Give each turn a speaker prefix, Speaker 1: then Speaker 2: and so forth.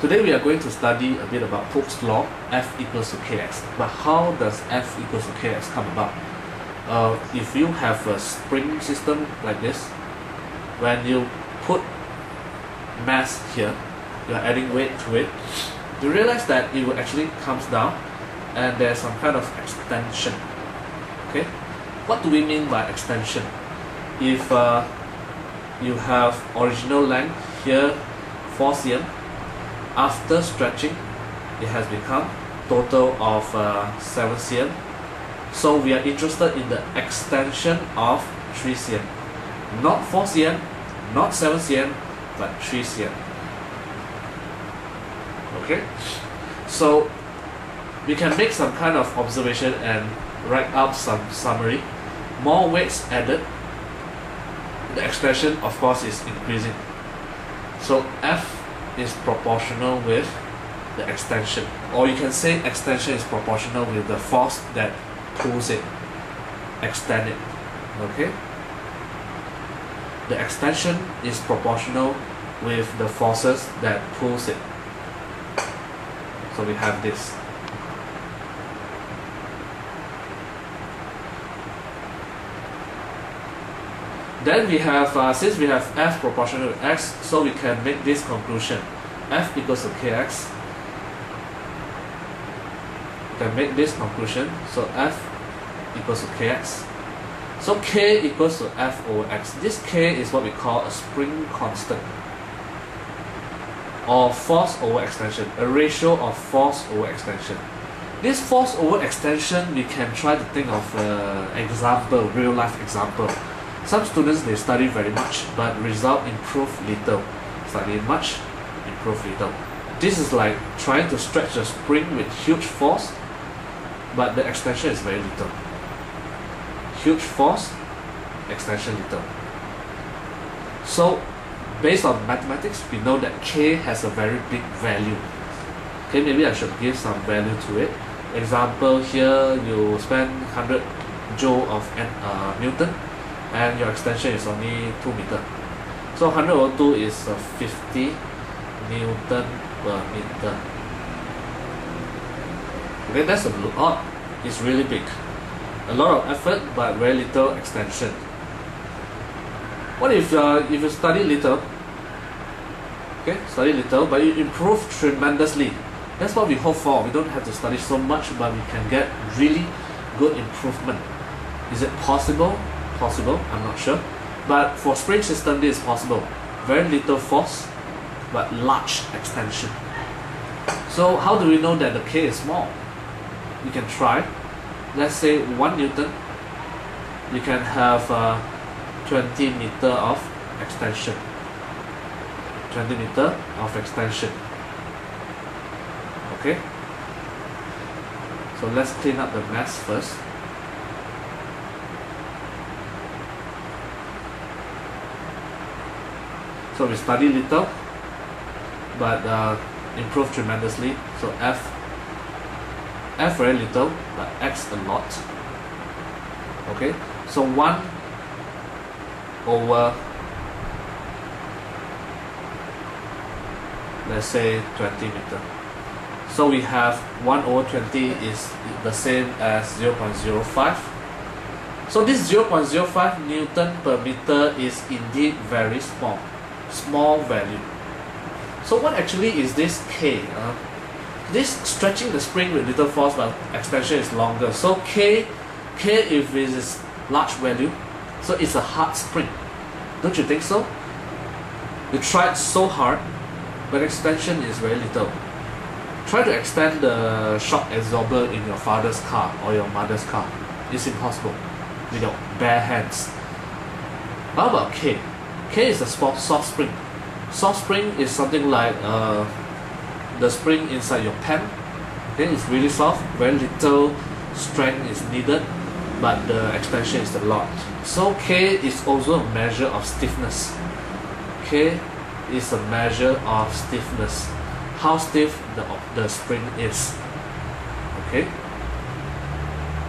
Speaker 1: Today we are going to study a bit about Hooke's law, F equals to Kx. But how does F equals to Kx come about? If you have a spring system like this, when you put mass here, you are adding weight to it, you realize that it will actually comes down and there's some kind of extension. Okay, what do we mean by extension? If you have original length here 4 cm, after stretching it has become total of 7 cm, so we are interested in the extension of 3 cm, not 4 cm, not 7 cm, but 3 cm. Okay, so we can make some kind of observation and write up some summary. More weights added, the extension of course is increasing, so F is proportional with the extension, or you can say extension is proportional with the force that pulls it, extend it. Okay, the extension is proportional with the forces that pulls it. So we have this. Then we have, since we have F proportional to X, so we can make this conclusion. F equals to Kx. We can make this conclusion. So F equals to Kx. So K equals to F over X. This K is what we call a spring constant, or force over extension, a ratio of force over extension. This force over extension, we can try to think of example, real life example. Some students, they study very much, but result improve little. Study much, improve little. This is like trying to stretch a spring with huge force, but the extension is very little. Huge force, extension little. So, based on mathematics, we know that K has a very big value. Okay, maybe I should give some value to it. Example, here you spend 100 joule of Newton, and your extension is only 2 meters. So 100 over 2 is 50 Newton per meter. Okay, that's a lot. It's really big. A lot of effort, but very little extension. What if you study little? Okay, study little, but you improve tremendously. That's what we hope for. We don't have to study so much, but we can get really good improvement. Is it possible? Possible, I'm not sure. But for spring system, this is possible. Very little force, but large extension. So how do we know that the K is small? We can try. Let's say 1 Newton, you can have 20 meter of extension. 20 meter of extension. Okay. So let's clean up the mess first. So we study little, but improve tremendously. So F very little, but X a lot. Okay, so 1 over, let's say 20 meter. So we have 1 over 20 is the same as 0.05. So this 0.05 Newton per meter is indeed very small. Small value. So what actually is this K? This stretching the spring with little force, but extension is longer. So K if it is large value, so it's a hard spring. Don't you think so? You tried so hard, but extension is very little. Try to extend the shock absorber in your father's car or your mother's car. It's impossible with your bare hands. How about K? K is a soft spring. Soft spring is something like the spring inside your pen. Okay, it's really soft, very little strength is needed, but the extension is a lot. So K is also a measure of stiffness. K is a measure of stiffness. How stiff the spring is. Okay.